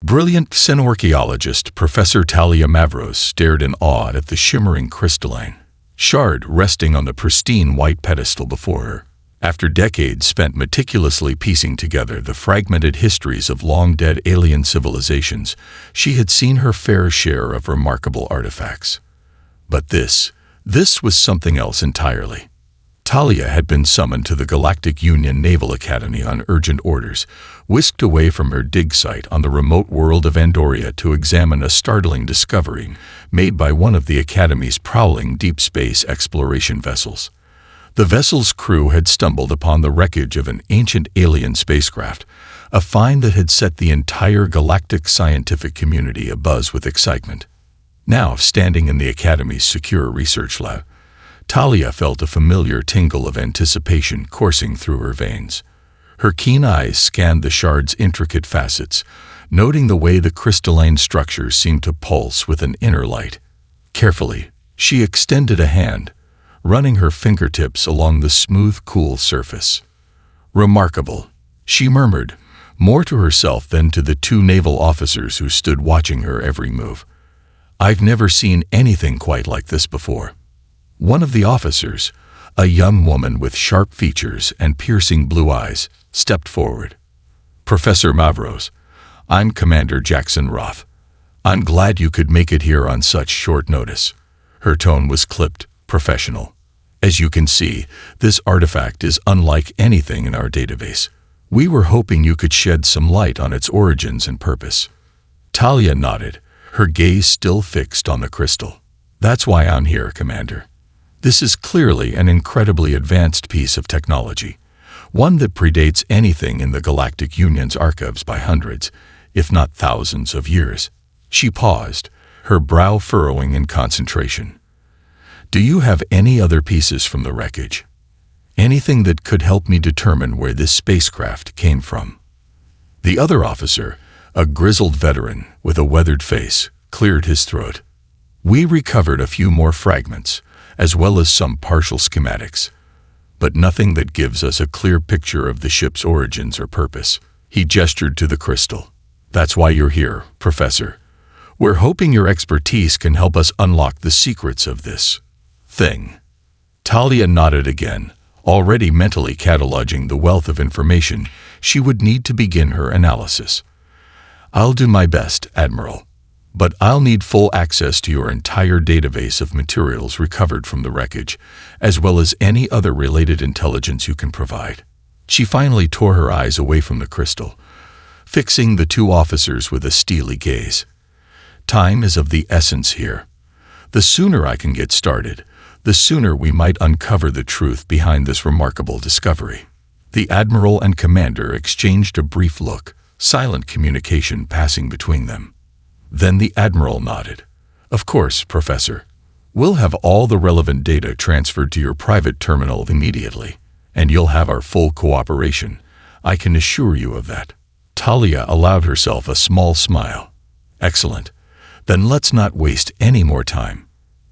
Brilliant xenorchaeologist Professor Talia Mavros stared in awe at the shimmering crystalline shard resting on the pristine white pedestal before her. After decades spent meticulously piecing together the fragmented histories of long-dead alien civilizations, she had seen her fair share of remarkable artifacts. But this was something else entirely. Talia had been summoned to the Galactic Union Naval Academy on urgent orders, whisked away from her dig site on the remote world of Andoria to examine a startling discovery made by one of the Academy's prowling deep space exploration vessels. The vessel's crew had stumbled upon the wreckage of an ancient alien spacecraft, a find that had set the entire galactic scientific community abuzz with excitement. Now, standing in the Academy's secure research lab, Talia felt a familiar tingle of anticipation coursing through her veins. Her keen eyes scanned the shard's intricate facets, noting the way the crystalline structure seemed to pulse with an inner light. Carefully, she extended a hand, running her fingertips along the smooth, cool surface. "Remarkable," she murmured, more to herself than to the two naval officers who stood watching her every move. "I've never seen anything quite like this before." One of the officers, a young woman with sharp features and piercing blue eyes, stepped forward. "Professor Mavros, I'm Commander Jackson Roth. I'm glad you could make it here on such short notice." Her tone was clipped, professional. "As you can see, this artifact is unlike anything in our database. We were hoping you could shed some light on its origins and purpose." Talia nodded, her gaze still fixed on the crystal. "That's why I'm here, Commander. This is clearly an incredibly advanced piece of technology, one that predates anything in the Galactic Union's archives by hundreds, if not thousands of years." She paused, her brow furrowing in concentration. "Do you have any other pieces from the wreckage? Anything that could help me determine where this spacecraft came from?" The other officer, a grizzled veteran with a weathered face, cleared his throat. "We recovered a few more fragments, as well as some partial schematics, but nothing that gives us a clear picture of the ship's origins or purpose." He gestured to the crystal. "That's why you're here, Professor. We're hoping your expertise can help us unlock the secrets of this thing." Talia nodded again, already mentally cataloging the wealth of information she would need to begin her analysis. "I'll do my best, Admiral. But I'll need full access to your entire database of materials recovered from the wreckage, as well as any other related intelligence you can provide." She finally tore her eyes away from the crystal, fixing the two officers with a steely gaze. "Time is of the essence here. The sooner I can get started, the sooner we might uncover the truth behind this remarkable discovery." The Admiral and Commander exchanged a brief look, silent communication passing between them. Then the Admiral nodded. "Of course, Professor. We'll have all the relevant data transferred to your private terminal immediately, and you'll have our full cooperation. I can assure you of that." Talia allowed herself a small smile. "Excellent. Then let's not waste any more time."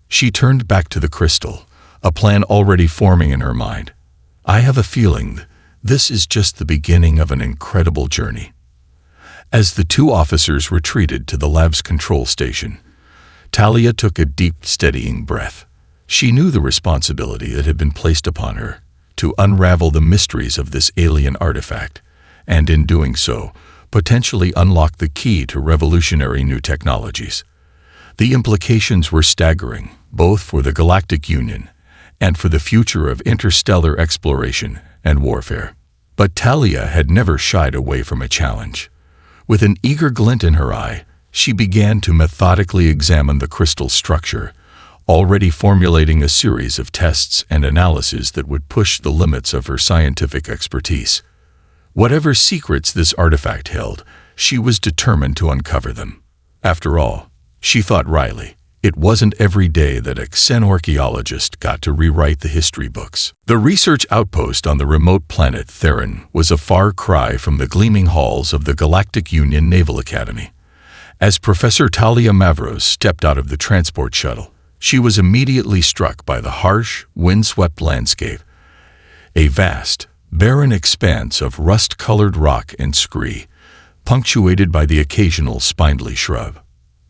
She turned back to the crystal, a plan already forming in her mind. "I have a feeling this is just the beginning of an incredible journey." As the two officers retreated to the lab's control station, Talia took a deep, steadying breath. She knew the responsibility that had been placed upon her to unravel the mysteries of this alien artifact, and in doing so, potentially unlock the key to revolutionary new technologies. The implications were staggering, both for the Galactic Union and for the future of interstellar exploration and warfare. But Talia had never shied away from a challenge. With an eager glint in her eye, she began to methodically examine the crystal structure, already formulating a series of tests and analyses that would push the limits of her scientific expertise. Whatever secrets this artifact held, she was determined to uncover them. After all, she thought wryly, it wasn't every day that a xenorchaeologist got to rewrite the history books. The research outpost on the remote planet Theron was a far cry from the gleaming halls of the Galactic Union Naval Academy. As Professor Talia Mavros stepped out of the transport shuttle, she was immediately struck by the harsh, windswept landscape. A vast, barren expanse of rust-colored rock and scree, punctuated by the occasional spindly shrub.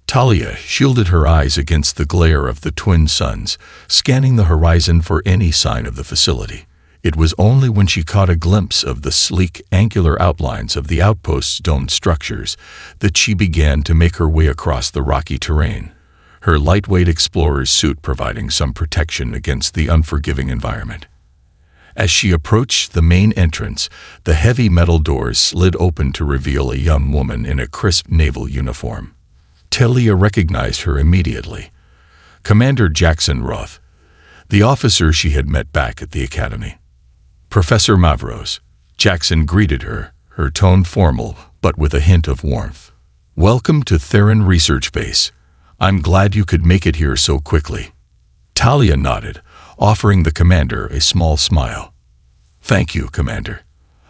Talia shielded her eyes against the glare of the twin suns, scanning the horizon for any sign of the facility. It was only when she caught a glimpse of the sleek, angular outlines of the outpost's domed structures that she began to make her way across the rocky terrain, her lightweight explorer's suit providing some protection against the unforgiving environment. As she approached the main entrance, the heavy metal doors slid open to reveal a young woman in a crisp naval uniform. Talia recognized her immediately. Commander Jackson Roth, the officer she had met back at the academy. Professor Mavros, Jackson greeted her, her tone formal but with a hint of warmth. Welcome to Theron Research Base. I'm glad you could make it here so quickly. Talia nodded, offering the commander a small smile. Thank you, Commander.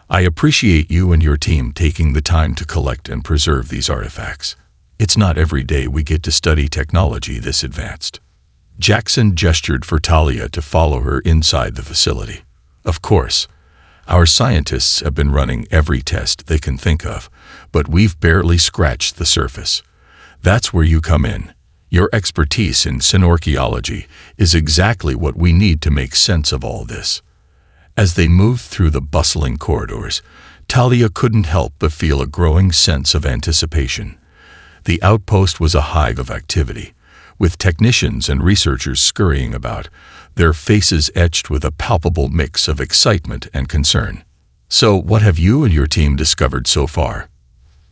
I appreciate you and your team taking the time to collect and preserve these artifacts. It's not every day we get to study technology this advanced. Jackson gestured for Talia to follow her inside the facility. Of course, our scientists have been running every test they can think of, but we've barely scratched the surface. That's where you come in. Your expertise in synorchaeology is exactly what we need to make sense of all this. As they moved through the bustling corridors, Talia couldn't help but feel a growing sense of anticipation. The outpost was a hive of activity, with technicians and researchers scurrying about, their faces etched with a palpable mix of excitement and concern. So, what have you and your team discovered so far?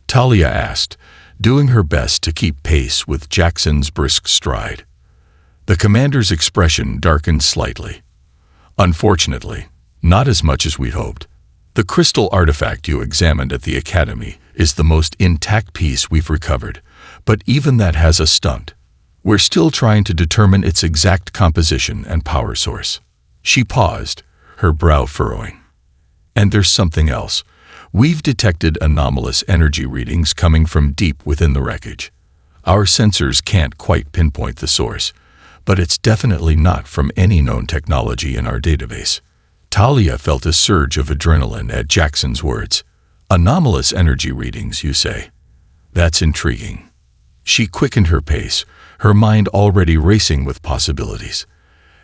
Talia asked, doing her best to keep pace with Jackson's brisk stride. The commander's expression darkened slightly. Unfortunately, not as much as we'd hoped. The crystal artifact you examined at the academy is the most intact piece we've recovered, but even that has a stunt. We're still trying to determine its exact composition and power source. She paused, her brow furrowing. And there's something else. We've detected anomalous energy readings coming from deep within the wreckage. Our sensors can't quite pinpoint the source, but it's definitely not from any known technology in our database. Talia felt a surge of adrenaline at Jackson's words. Anomalous energy readings, you say? That's intriguing. She quickened her pace, her mind already racing with possibilities.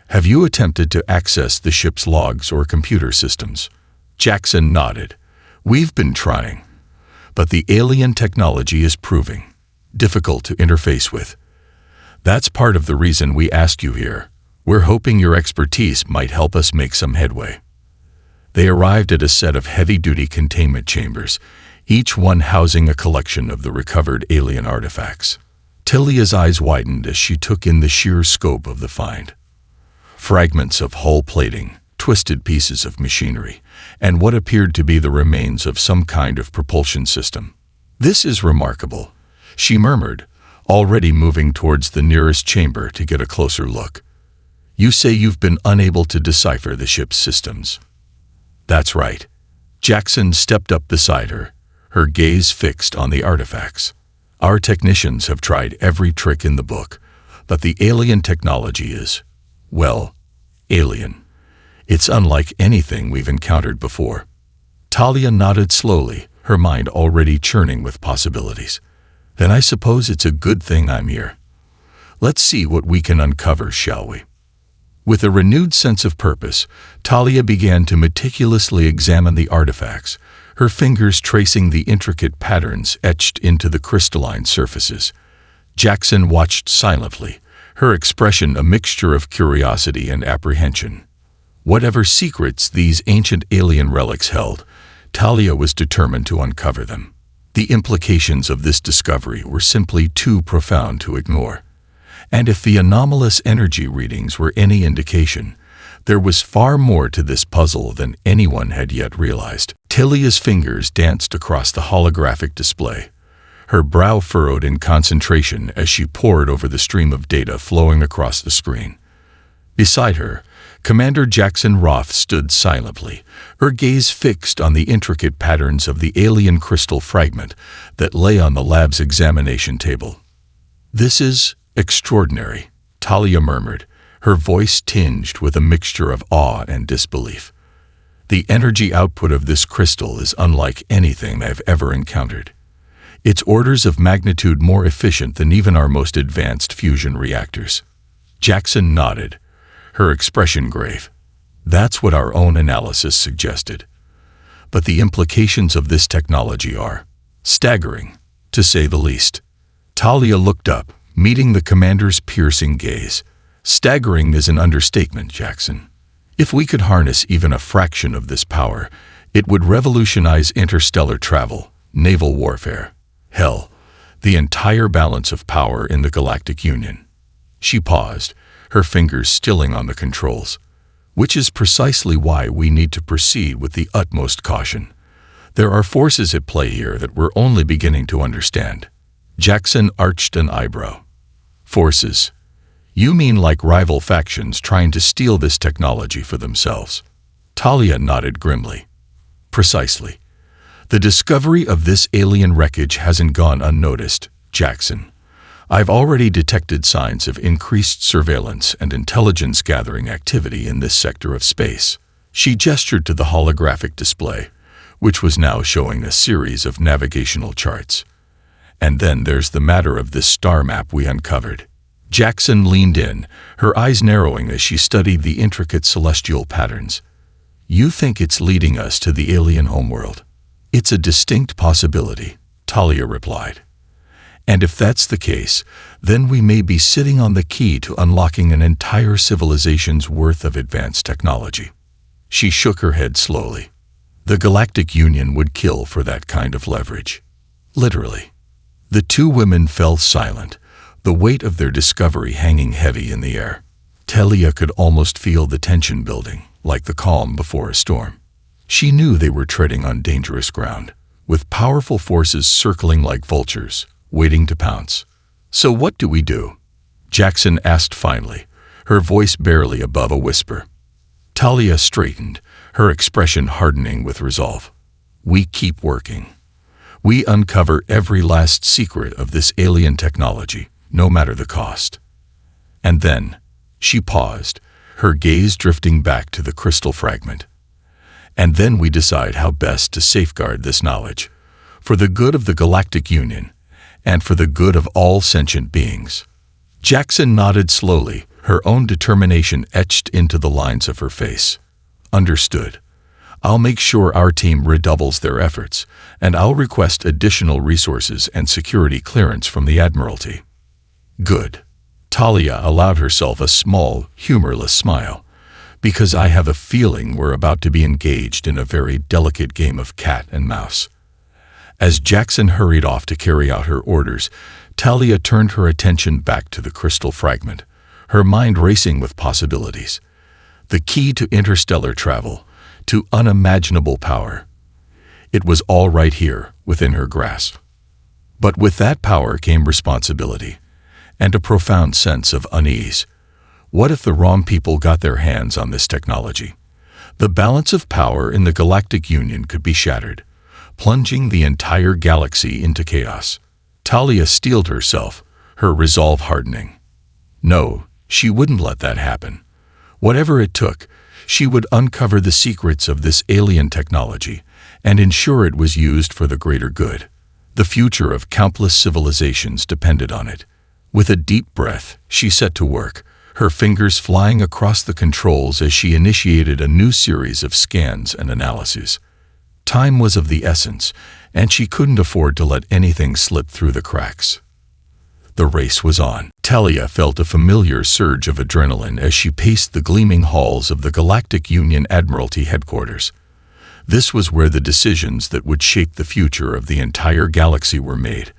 Have you attempted to access the ship's logs or computer systems? Jackson nodded. We've been trying, but the alien technology is proving difficult to interface with. That's part of the reason we asked you here. We're hoping your expertise might help us make some headway. They arrived at a set of heavy-duty containment chambers, each one housing a collection of the recovered alien artifacts. Talia's eyes widened as she took in the sheer scope of the find. Fragments of hull plating, twisted pieces of machinery, and what appeared to be the remains of some kind of propulsion system. This is remarkable, she murmured, already moving towards the nearest chamber to get a closer look. You say you've been unable to decipher the ship's systems. That's right. Jackson stepped up beside her, her gaze fixed on the artifacts. Our technicians have tried every trick in the book, but the alien technology is, well, alien. It's unlike anything we've encountered before. Talia nodded slowly, her mind already churning with possibilities. Then I suppose it's a good thing I'm here. Let's see what we can uncover, shall we? With a renewed sense of purpose, Talia began to meticulously examine the artifacts, her fingers tracing the intricate patterns etched into the crystalline surfaces. Jackson watched silently, her expression a mixture of curiosity and apprehension. Whatever secrets these ancient alien relics held, Talia was determined to uncover them. The implications of this discovery were simply too profound to ignore. And if the anomalous energy readings were any indication, there was far more to this puzzle than anyone had yet realized. Talia's fingers danced across the holographic display, her brow furrowed in concentration as she pored over the stream of data flowing across the screen. Beside her, Commander Jackson Roth stood silently, her gaze fixed on the intricate patterns of the alien crystal fragment that lay on the lab's examination table. This is extraordinary, Talia murmured, her voice tinged with a mixture of awe and disbelief. The energy output of this crystal is unlike anything I've ever encountered. It's orders of magnitude more efficient than even our most advanced fusion reactors. Jackson nodded, her expression grave. That's what our own analysis suggested. But the implications of this technology are staggering, to say the least. Talia looked up, meeting the commander's piercing gaze. Staggering is an understatement, Jackson. If we could harness even a fraction of this power, it would revolutionize interstellar travel, naval warfare. Hell, the entire balance of power in the Galactic Union. She paused, her fingers stilling on the controls. Which is precisely why we need to proceed with the utmost caution. There are forces at play here that we're only beginning to understand. Jackson arched an eyebrow. Forces? You mean like rival factions trying to steal this technology for themselves? Talia nodded grimly. Precisely. The discovery of this alien wreckage hasn't gone unnoticed, Jackson. I've already detected signs of increased surveillance and intelligence-gathering activity in this sector of space. She gestured to the holographic display, which was now showing a series of navigational charts. And then there's the matter of this star map we uncovered. Jackson leaned in, her eyes narrowing as she studied the intricate celestial patterns. You think it's leading us to the alien homeworld? It's a distinct possibility, Talia replied. And if that's the case, then we may be sitting on the key to unlocking an entire civilization's worth of advanced technology. She shook her head slowly. The Galactic Union would kill for that kind of leverage. Literally. The two women fell silent, the weight of their discovery hanging heavy in the air. Talia could almost feel the tension building, like the calm before a storm. She knew they were treading on dangerous ground, with powerful forces circling like vultures, waiting to pounce. So what do we do? Jackson asked finally, her voice barely above a whisper. Talia straightened, her expression hardening with resolve. We keep working. We uncover every last secret of this alien technology, no matter the cost. And then, she paused, her gaze drifting back to the crystal fragment. And then we decide how best to safeguard this knowledge, for the good of the Galactic Union, and for the good of all sentient beings. Jackson nodded slowly, her own determination etched into the lines of her face. Understood. I'll make sure our team redoubles their efforts, and I'll request additional resources and security clearance from the Admiralty. Good. Talia allowed herself a small, humorless smile, because I have a feeling we're about to be engaged in a very delicate game of cat and mouse. As Jackson hurried off to carry out her orders, Talia turned her attention back to the crystal fragment, her mind racing with possibilities. The key to interstellar travel, to unimaginable power. It was all right here, within her grasp. But with that power came responsibility, and a profound sense of unease. What if the wrong people got their hands on this technology? The balance of power in the Galactic Union could be shattered, plunging the entire galaxy into chaos. Talia steeled herself, her resolve hardening. No, she wouldn't let that happen. Whatever it took, she would uncover the secrets of this alien technology and ensure it was used for the greater good. The future of countless civilizations depended on it. With a deep breath, she set to work, her fingers flying across the controls as she initiated a new series of scans and analyses. Time was of the essence, and she couldn't afford to let anything slip through the cracks. The race was on. Talia felt a familiar surge of adrenaline as she paced the gleaming halls of the Galactic Union Admiralty headquarters. This was where the decisions that would shape the future of the entire galaxy were made,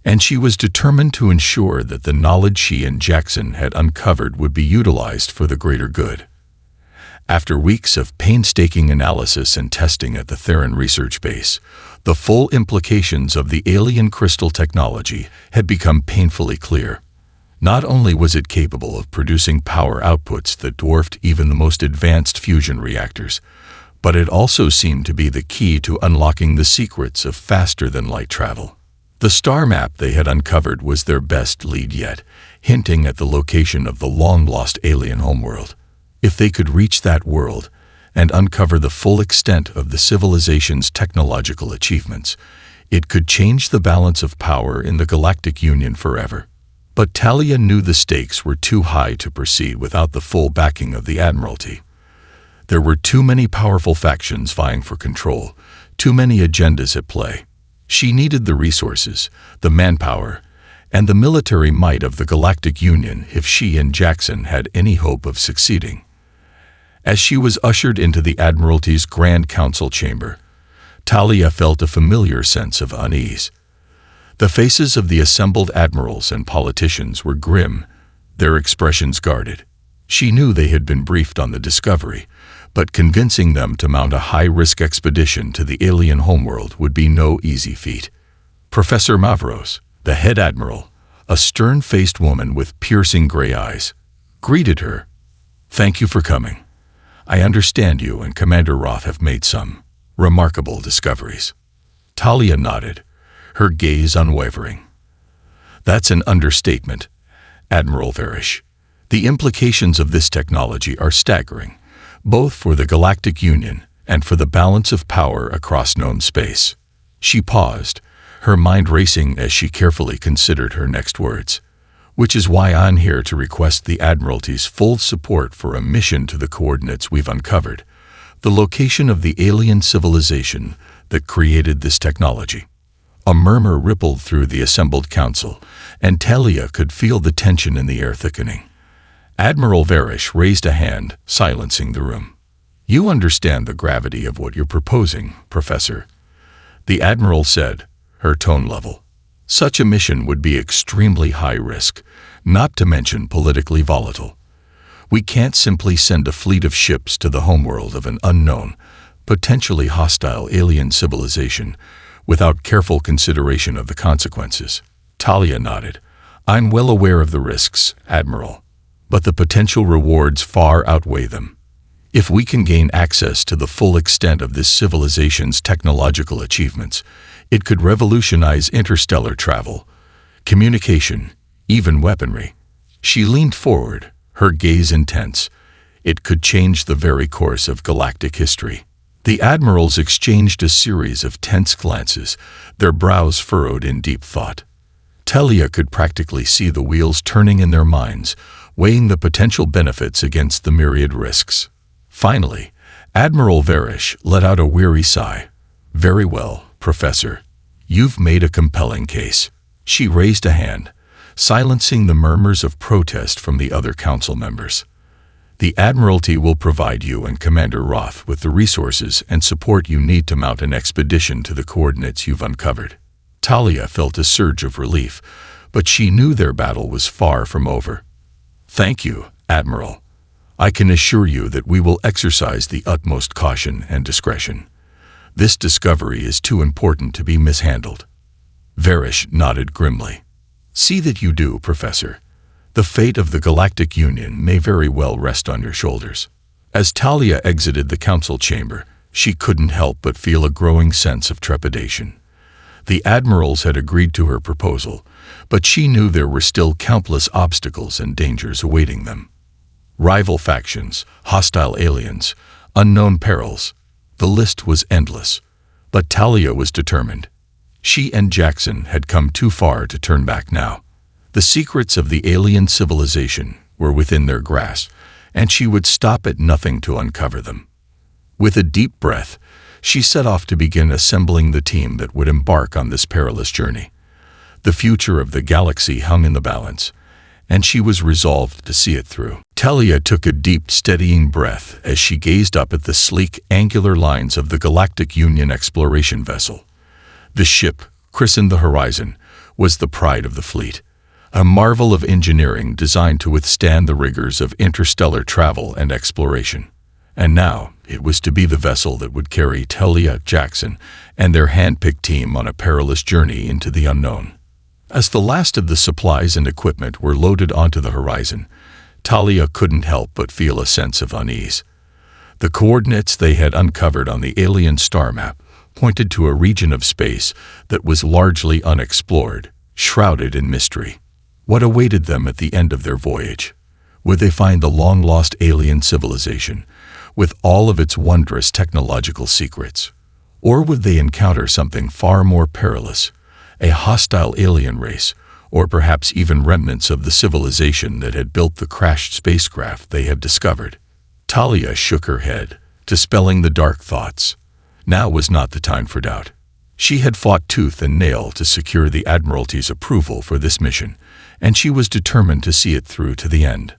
and she was determined to ensure that the knowledge she and Jackson had uncovered would be utilized for the greater good. After weeks of painstaking analysis and testing at the Theron research base, the full implications of the alien crystal technology had become painfully clear. Not only was it capable of producing power outputs that dwarfed even the most advanced fusion reactors, but it also seemed to be the key to unlocking the secrets of faster-than-light travel. The star map they had uncovered was their best lead yet, hinting at the location of the long-lost alien homeworld. If they could reach that world and uncover the full extent of the civilization's technological achievements, It could change the balance of power in the Galactic Union forever. But Talia knew the stakes were too high to proceed without the full backing of the Admiralty. There were too many powerful factions vying for control, too many agendas at play. She needed the resources, the manpower, and the military might of the Galactic Union if she and Jackson had any hope of succeeding. As she was ushered into the Admiralty's Grand Council chamber, Talia felt a familiar sense of unease. The faces of the assembled admirals and politicians were grim, their expressions guarded. She knew they had been briefed on the discovery, but convincing them to mount a high-risk expedition to the alien homeworld would be no easy feat. Professor Mavros, the head admiral, a stern-faced woman with piercing gray eyes, greeted her. "Thank you for coming. I understand you and Commander Roth have made some remarkable discoveries." Talia nodded, her gaze unwavering. "That's an understatement, Admiral Varish. The implications of this technology are staggering, both for the Galactic Union and for the balance of power across known space." She paused, her mind racing as she carefully considered her next words. "Which is why I'm here to request the Admiralty's full support for a mission to the coordinates we've uncovered, the location of the alien civilization that created this technology." A murmur rippled through the assembled council, and Talia could feel the tension in the air thickening. Admiral Varish raised a hand, silencing the room. "You understand the gravity of what you're proposing, Professor," the Admiral said, her tone level. "Such a mission would be extremely high risk, not to mention politically volatile. We can't simply send a fleet of ships to the homeworld of an unknown, potentially hostile alien civilization without careful consideration of the consequences." Talia nodded. "I'm well aware of the risks, Admiral, but the potential rewards far outweigh them. If we can gain access to the full extent of this civilization's technological achievements, it could revolutionize interstellar travel, communication, even weaponry." She leaned forward, her gaze intense. "It could change the very course of galactic history." The admirals exchanged a series of tense glances, their brows furrowed in deep thought. Talia could practically see the wheels turning in their minds, weighing the potential benefits against the myriad risks. Finally, Admiral Varish let out a weary sigh. "Very well, Professor. You've made a compelling case." She raised a hand, silencing the murmurs of protest from the other council members. "The Admiralty will provide you and Commander Roth with the resources and support you need to mount an expedition to the coordinates you've uncovered." Talia felt a surge of relief, but she knew their battle was far from over. "Thank you, Admiral. I can assure you that we will exercise the utmost caution and discretion. This discovery is too important to be mishandled." Varish nodded grimly. "See that you do, Professor. The fate of the Galactic Union may very well rest on your shoulders." As Talia exited the council chamber, she couldn't help but feel a growing sense of trepidation. The admirals had agreed to her proposal, but she knew there were still countless obstacles and dangers awaiting them. Rival factions, hostile aliens, unknown perils. The list was endless, but Talia was determined. She and Jackson had come too far to turn back now. The secrets of the alien civilization were within their grasp, and she would stop at nothing to uncover them. With a deep breath, she set off to begin assembling the team that would embark on this perilous journey. The future of the galaxy hung in the balance, and she was resolved to see it through. Talia took a deep, steadying breath as she gazed up at the sleek, angular lines of the Galactic Union exploration vessel. The ship, christened the Horizon, was the pride of the fleet, a marvel of engineering designed to withstand the rigors of interstellar travel and exploration. And now, it was to be the vessel that would carry Talia, Jackson, and their hand-picked team on a perilous journey into the unknown. As the last of the supplies and equipment were loaded onto the Horizon, Talia couldn't help but feel a sense of unease. The coordinates they had uncovered on the alien star map pointed to a region of space that was largely unexplored, shrouded in mystery. What awaited them at the end of their voyage? Would they find the long-lost alien civilization, with all of its wondrous technological secrets? Or would they encounter something far more perilous, a hostile alien race, or perhaps even remnants of the civilization that had built the crashed spacecraft they had discovered? Talia shook her head, dispelling the dark thoughts. Now was not the time for doubt. She had fought tooth and nail to secure the Admiralty's approval for this mission, and she was determined to see it through to the end.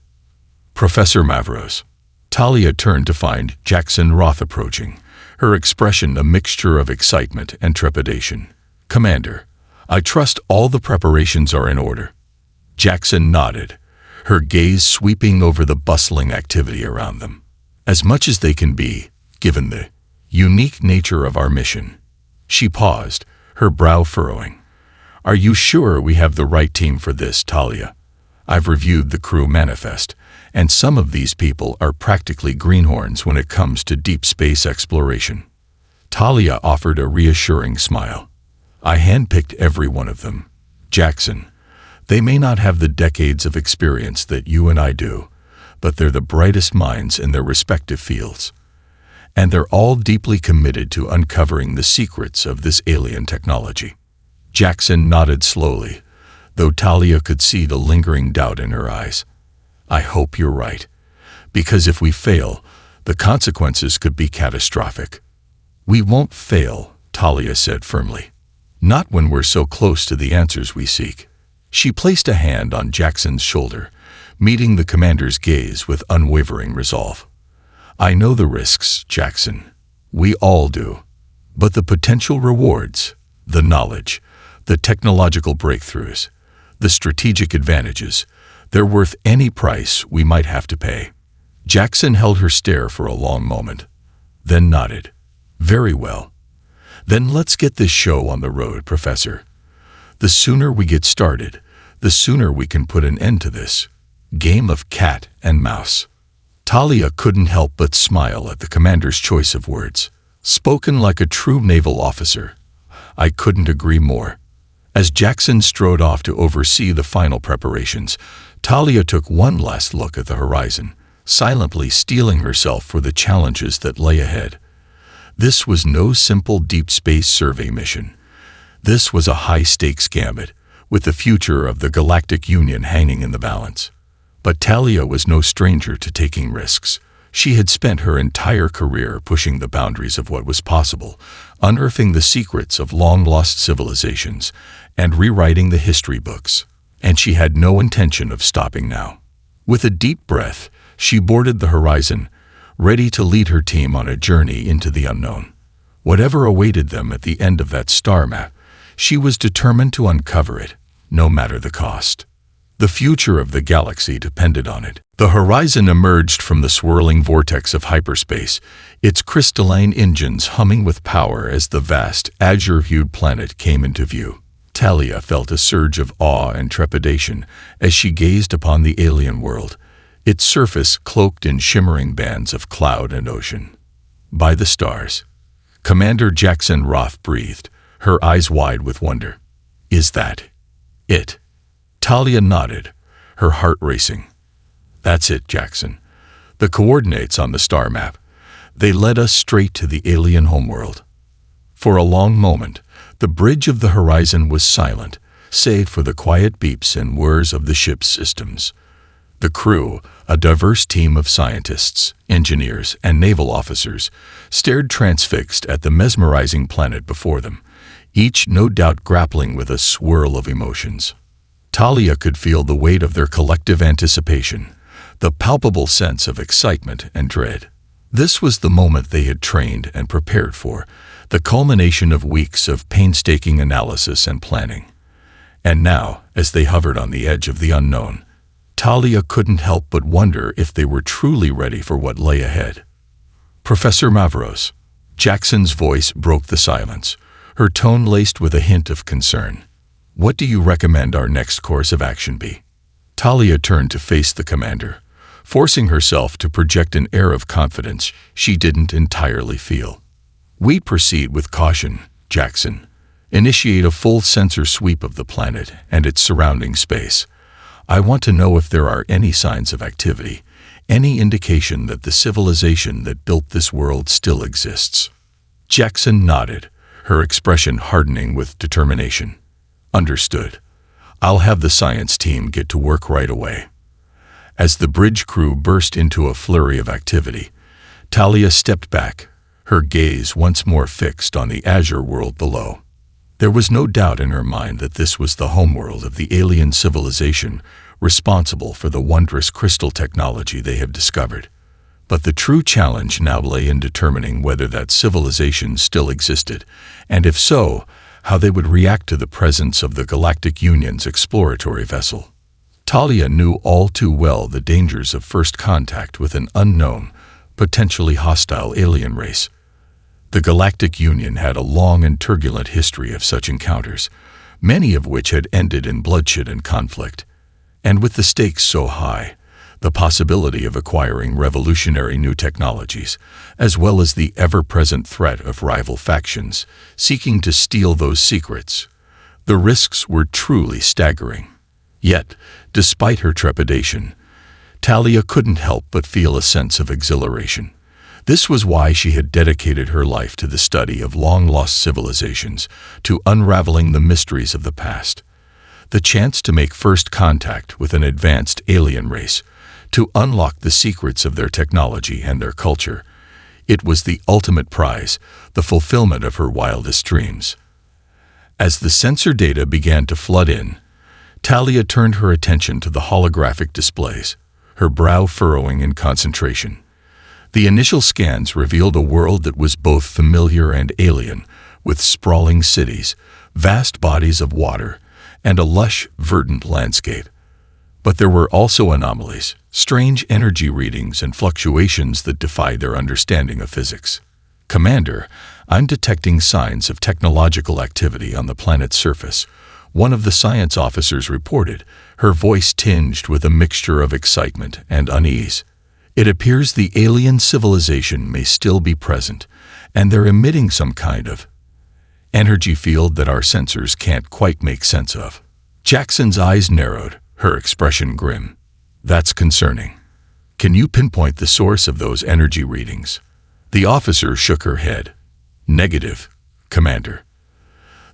Professor Mavros. Talia turned to find Jackson Roth approaching, her expression a mixture of excitement and trepidation. Commander, I trust all the preparations are in order. Jackson nodded, her gaze sweeping over the bustling activity around them. As much as they can be, given the unique nature of our mission. She paused, her brow furrowing. Are you sure we have the right team for this, Talia? I've reviewed the crew manifest, and some of these people are practically greenhorns when it comes to deep space exploration. Talia offered a reassuring smile. I handpicked every one of them. Jackson, they may not have the decades of experience that you and I do, but they're the brightest minds in their respective fields. And they're all deeply committed to uncovering the secrets of this alien technology. Jackson nodded slowly, though Talia could see the lingering doubt in her eyes. I hope you're right, because if we fail, the consequences could be catastrophic. We won't fail, Talia said firmly. Not when we're so close to the answers we seek. She placed a hand on Jackson's shoulder, meeting the commander's gaze with unwavering resolve. I know the risks, Jackson. We all do. But the potential rewards, the knowledge, the technological breakthroughs, the strategic advantages, they're worth any price we might have to pay. Jackson held her stare for a long moment, then nodded. Very well. Then let's get this show on the road, Professor. The sooner we get started, the sooner we can put an end to this game of cat and mouse. Talia couldn't help but smile at the commander's choice of words, spoken like a true naval officer. I couldn't agree more. As Jackson strode off to oversee the final preparations, Talia took one last look at the horizon, silently steeling herself for the challenges that lay ahead. This was no simple deep space survey mission. This was a high-stakes gambit, with the future of the Galactic Union hanging in the balance. But Talia was no stranger to taking risks. She had spent her entire career pushing the boundaries of what was possible, unearthing the secrets of long-lost civilizations, and rewriting the history books. And she had no intention of stopping now. With a deep breath, she boarded the horizon, ready to lead her team on a journey into the unknown. Whatever awaited them at the end of that star map, she was determined to uncover it, no matter the cost. The future of the galaxy depended on it. The horizon emerged from the swirling vortex of hyperspace, its crystalline engines humming with power as the vast, azure-hued planet came into view. Talia felt a surge of awe and trepidation as she gazed upon the alien world, its surface cloaked in shimmering bands of cloud and ocean. By the stars, Commander Jackson Roth breathed, her eyes wide with wonder. Is that it? Talia nodded, her heart racing. That's it, Jackson. The coordinates on the star map. They led us straight to the alien homeworld. For a long moment, the bridge of the horizon was silent, save for the quiet beeps and whirs of the ship's systems. The crew, a diverse team of scientists, engineers, and naval officers, stared transfixed at the mesmerizing planet before them, each no doubt grappling with a swirl of emotions. Talia could feel the weight of their collective anticipation, the palpable sense of excitement and dread. This was the moment they had trained and prepared for, the culmination of weeks of painstaking analysis and planning. And now, as they hovered on the edge of the unknown, Talia couldn't help but wonder if they were truly ready for what lay ahead. Professor Mavros. Jackson's voice broke the silence, her tone laced with a hint of concern. What do you recommend our next course of action be? Talia turned to face the commander, forcing herself to project an air of confidence she didn't entirely feel. We proceed with caution, Jackson. Initiate a full sensor sweep of the planet and its surrounding space. I want to know if there are any signs of activity, any indication that the civilization that built this world still exists. Jackson nodded, her expression hardening with determination. Understood. I'll have the science team get to work right away. As the bridge crew burst into a flurry of activity, Talia stepped back, her gaze once more fixed on the azure world below. There was no doubt in her mind that this was the homeworld of the alien civilization responsible for the wondrous crystal technology they had discovered. But the true challenge now lay in determining whether that civilization still existed, and if so, how they would react to the presence of the Galactic Union's exploratory vessel. Talia knew all too well the dangers of first contact with an unknown, potentially hostile alien race. The Galactic Union had a long and turbulent history of such encounters, many of which had ended in bloodshed and conflict. And with the stakes so high, the possibility of acquiring revolutionary new technologies, as well as the ever-present threat of rival factions seeking to steal those secrets, the risks were truly staggering. Yet, despite her trepidation, Talia couldn't help but feel a sense of exhilaration. This was why she had dedicated her life to the study of long-lost civilizations, to unraveling the mysteries of the past. The chance to make first contact with an advanced alien race, to unlock the secrets of their technology and their culture. It was the ultimate prize, the fulfillment of her wildest dreams. As the sensor data began to flood in, Talia turned her attention to the holographic displays, her brow furrowing in concentration. The initial scans revealed a world that was both familiar and alien, with sprawling cities, vast bodies of water, and a lush, verdant landscape. But there were also anomalies, strange energy readings and fluctuations that defied their understanding of physics. "Commander, I'm detecting signs of technological activity on the planet's surface," one of the science officers reported, her voice tinged with a mixture of excitement and unease. "It appears the alien civilization may still be present, and they're emitting some kind of energy field that our sensors can't quite make sense of." Jackson's eyes narrowed, her expression grim. "That's concerning. Can you pinpoint the source of those energy readings?" The officer shook her head. "Negative, Commander.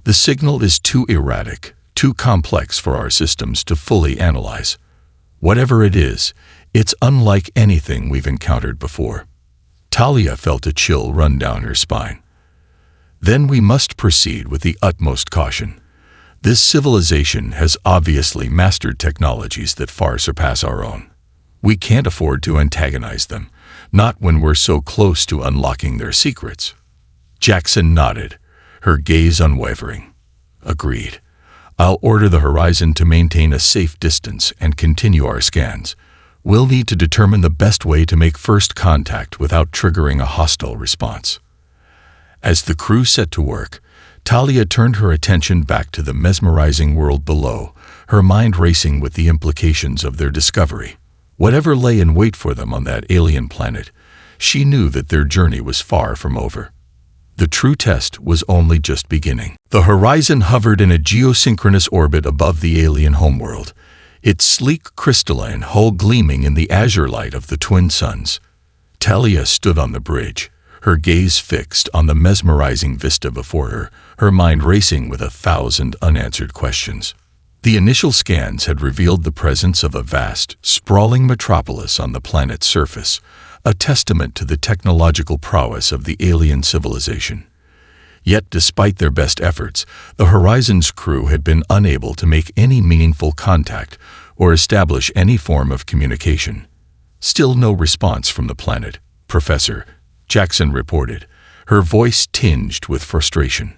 The signal is too erratic, too complex for our systems to fully analyze. Whatever it is, it's unlike anything we've encountered before." Talia felt a chill run down her spine. "Then we must proceed with the utmost caution. This civilization has obviously mastered technologies that far surpass our own. We can't afford to antagonize them, not when we're so close to unlocking their secrets." Jackson nodded, her gaze unwavering. "Agreed. I'll order the Horizon to maintain a safe distance and continue our scans. We'll need to determine the best way to make first contact without triggering a hostile response." As the crew set to work, Talia turned her attention back to the mesmerizing world below, her mind racing with the implications of their discovery. Whatever lay in wait for them on that alien planet, she knew that their journey was far from over. The true test was only just beginning. The Horizon hovered in a geosynchronous orbit above the alien homeworld, its sleek crystalline hull gleaming in the azure light of the twin suns. Talia stood on the bridge, her gaze fixed on the mesmerizing vista before her, her mind racing with 1,000 unanswered questions. The initial scans had revealed the presence of a vast, sprawling metropolis on the planet's surface, a testament to the technological prowess of the alien civilization. Yet, despite their best efforts, the Horizon's crew had been unable to make any meaningful contact or establish any form of communication. "Still no response from the planet, Professor," Jackson reported, her voice tinged with frustration.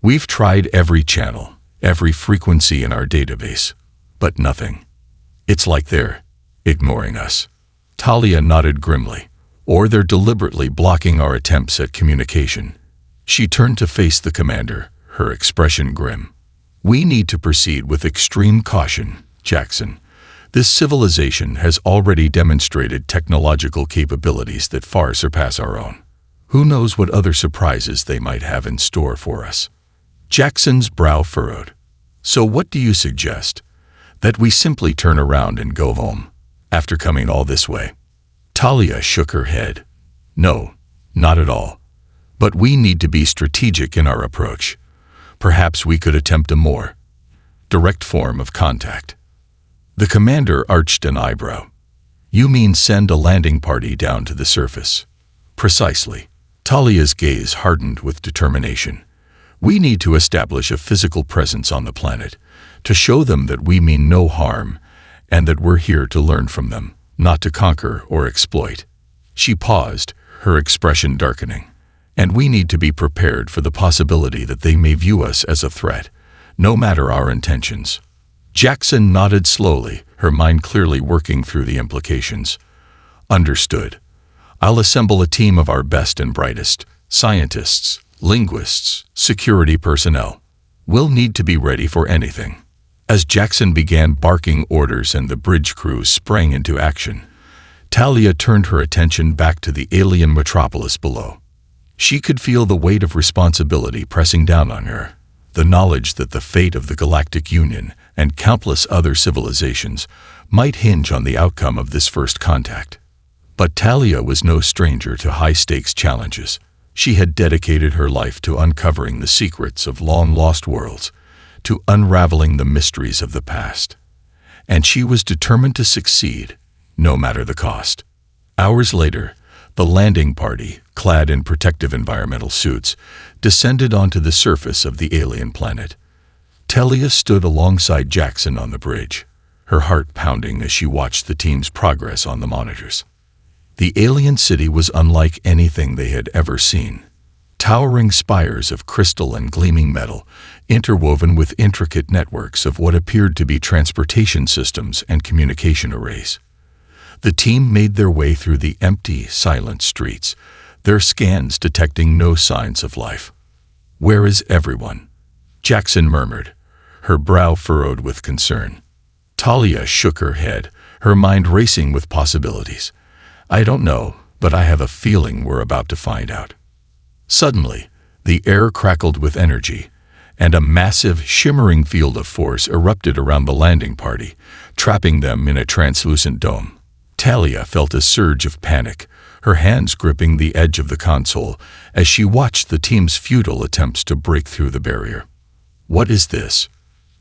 "We've tried every channel, every frequency in our database, but nothing. It's like they're ignoring us." Talia nodded grimly. "Or they're deliberately blocking our attempts at communication." She turned to face the commander, her expression grim. "We need to proceed with extreme caution, Jackson. This civilization has already demonstrated technological capabilities that far surpass our own. Who knows what other surprises they might have in store for us?" Jackson's brow furrowed. "So what do you suggest? That we simply turn around and go home, after coming all this way?" Talia shook her head. "No, not at all. But we need to be strategic in our approach. Perhaps we could attempt a more direct form of contact. The commander arched an eyebrow. You mean send a landing party down to the surface? Precisely. Talia's gaze hardened with determination. We need to establish a physical presence on the planet, to show them that we mean no harm, and that we're here to learn from them, not to conquer or exploit. She paused, her expression darkening. And we need to be prepared for the possibility that they may view us as a threat, no matter our intentions. Jackson nodded slowly, her mind clearly working through the implications. Understood. I'll assemble a team of our best and brightest, scientists, linguists, security personnel. We'll need to be ready for anything. As Jackson began barking orders and the bridge crew sprang into action, Talia turned her attention back to the alien metropolis below. She could feel the weight of responsibility pressing down on her, the knowledge that the fate of the Galactic Union and countless other civilizations might hinge on the outcome of this first contact. But Talia was no stranger to high-stakes challenges. She had dedicated her life to uncovering the secrets of long-lost worlds, to unraveling the mysteries of the past. And she was determined to succeed, no matter the cost. Hours later, the landing party, clad in protective environmental suits, descended onto the surface of the alien planet. Talia stood alongside Jackson on the bridge, her heart pounding as she watched the team's progress on the monitors. The alien city was unlike anything they had ever seen. Towering spires of crystal and gleaming metal, interwoven with intricate networks of what appeared to be transportation systems and communication arrays. The team made their way through the empty, silent streets, their scans detecting no signs of life. "Where is everyone?" Jackson murmured, her brow furrowed with concern. Talia shook her head, her mind racing with possibilities. "I don't know, but I have a feeling we're about to find out." Suddenly, the air crackled with energy, and a massive, shimmering field of force erupted around the landing party, trapping them in a translucent dome. Talia felt a surge of panic, her hands gripping the edge of the console as she watched the team's futile attempts to break through the barrier. "What is this?"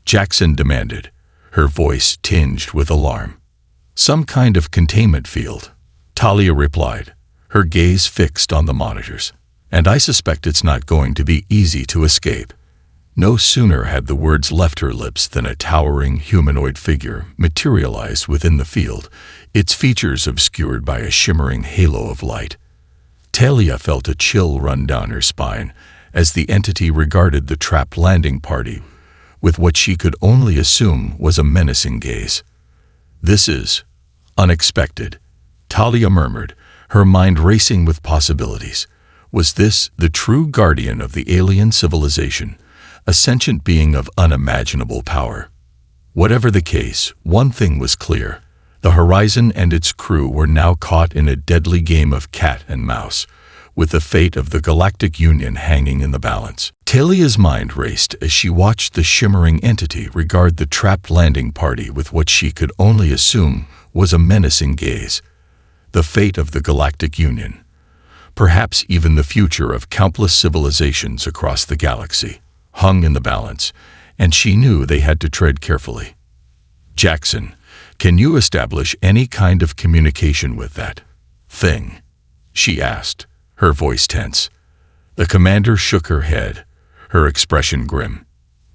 Jackson demanded, her voice tinged with alarm. "Some kind of containment field," Talia replied, her gaze fixed on the monitors. "And I suspect it's not going to be easy to escape." No sooner had the words left her lips than a towering humanoid figure materialized within the field, its features obscured by a shimmering halo of light. Talia felt a chill run down her spine as the entity regarded the trapped landing party with what she could only assume was a menacing gaze. "This is unexpected," Talia murmured, her mind racing with possibilities. Was this the true guardian of the alien civilization, a sentient being of unimaginable power? Whatever the case, one thing was clear. The Horizon and its crew were now caught in a deadly game of cat and mouse, with the fate of the Galactic Union hanging in the balance. Talia's mind raced as she watched the shimmering entity regard the trapped landing party with what she could only assume was a menacing gaze. The fate of the Galactic Union, perhaps even the future of countless civilizations across the galaxy, hung in the balance, and she knew they had to tread carefully. "Jackson, can you establish any kind of communication with that thing?" she asked, her voice tense. The commander shook her head, her expression grim.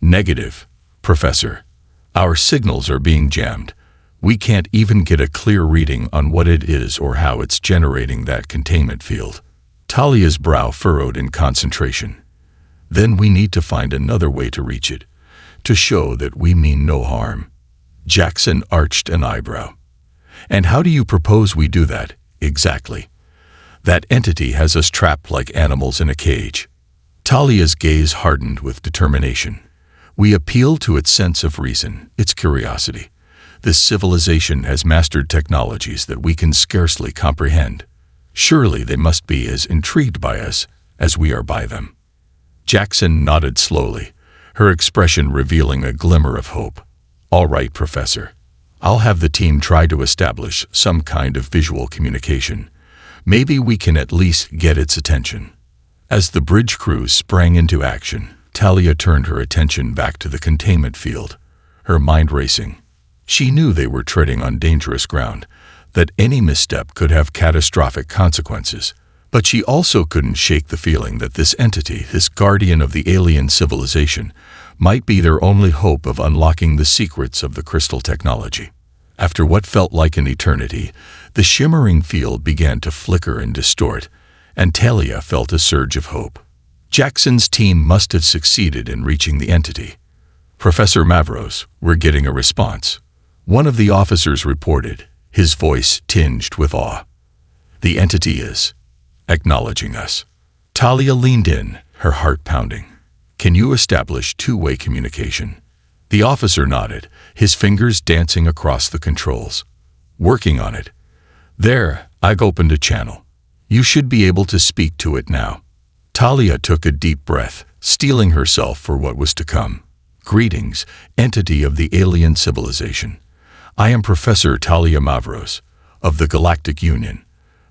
"Negative, Professor. Our signals are being jammed. We can't even get a clear reading on what it is or how it's generating that containment field." Talia's brow furrowed in concentration. "Then we need to find another way to reach it, to show that we mean no harm." Jackson arched an eyebrow. "And how do you propose we do that, exactly? That entity has us trapped like animals in a cage." Talia's gaze hardened with determination. "We appeal to its sense of reason, its curiosity. This civilization has mastered technologies that we can scarcely comprehend. Surely they must be as intrigued by us as we are by them." Jackson nodded slowly, her expression revealing a glimmer of hope. "All right, Professor. I'll have the team try to establish some kind of visual communication. Maybe we can at least get its attention." As the bridge crew sprang into action, Talia turned her attention back to the containment field, her mind racing. She knew they were treading on dangerous ground, that any misstep could have catastrophic consequences. But she also couldn't shake the feeling that this entity, this guardian of the alien civilization, might be their only hope of unlocking the secrets of the crystal technology. After what felt like an eternity, the shimmering field began to flicker and distort, and Talia felt a surge of hope. Jackson's team must have succeeded in reaching the entity. "Professor Mavros, we're getting a response," one of the officers reported, his voice tinged with awe. "The entity is acknowledging us." Talia leaned in, her heart pounding. "Can you establish two-way communication?" The officer nodded, his fingers dancing across the controls. "Working on it. There, I've opened a channel. You should be able to speak to it now." Talia took a deep breath, steeling herself for what was to come. "Greetings, entity of the alien civilization. I am Professor Talia Mavros, of the Galactic Union.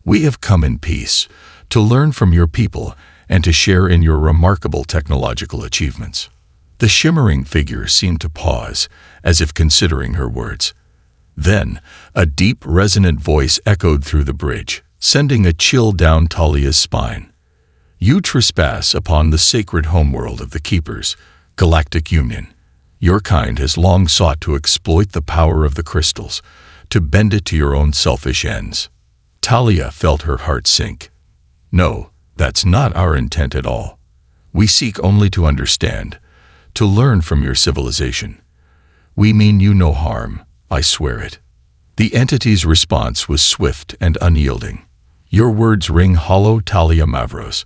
We have come in peace, to learn from your people and to share in your remarkable technological achievements." The shimmering figure seemed to pause, as if considering her words. Then, a deep, resonant voice echoed through the bridge, sending a chill down Talia's spine. "You trespass upon the sacred homeworld of the Keepers, Galactic Union. Your kind has long sought to exploit the power of the crystals, to bend it to your own selfish ends." Talia felt her heart sink. "No, that's not our intent at all. We seek only to understand, to learn from your civilization. We mean you no harm, I swear it." The entity's response was swift and unyielding. "Your words ring hollow, Talia Mavros.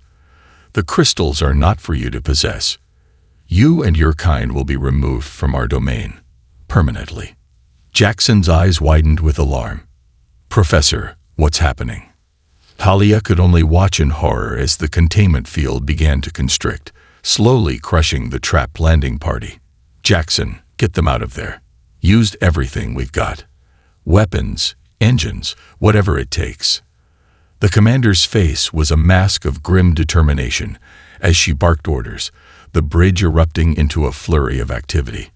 The crystals are not for you to possess. You and your kind will be removed from our domain, permanently." Jackson's eyes widened with alarm. "Professor, what's happening?" Talia could only watch in horror as the containment field began to constrict, slowly crushing the trapped landing party. "Jackson, get them out of there. Used everything we've got. Weapons, engines, whatever it takes." The commander's face was a mask of grim determination as she barked orders, the bridge erupting into a flurry of activity.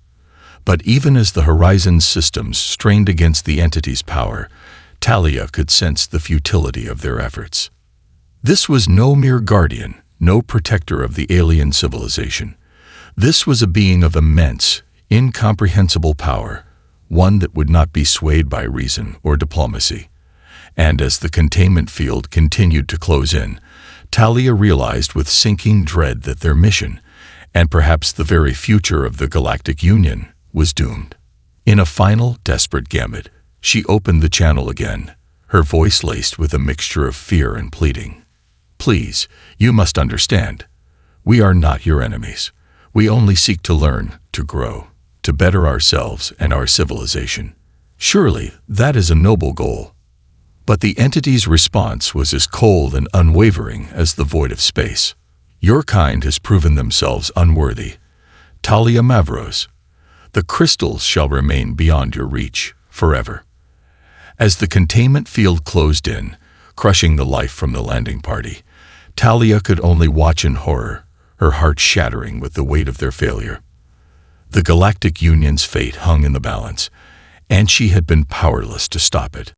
But even as the Horizon's systems strained against the entity's power, Talia could sense the futility of their efforts. This was no mere guardian, no protector of the alien civilization. This was a being of immense, incomprehensible power, one that would not be swayed by reason or diplomacy. And as the containment field continued to close in, Talia realized with sinking dread that their mission, and perhaps the very future of the Galactic Union, was doomed. In a final, desperate gambit, she opened the channel again, her voice laced with a mixture of fear and pleading. "Please, you must understand. We are not your enemies. We only seek to learn, to grow, to better ourselves and our civilization. Surely, that is a noble goal." But the entity's response was as cold and unwavering as the void of space. "Your kind has proven themselves unworthy. Talia Mavros, the crystals shall remain beyond your reach, forever." As the containment field closed in, crushing the life from the landing party, Talia could only watch in horror, her heart shattering with the weight of their failure. The Galactic Union's fate hung in the balance, and she had been powerless to stop it.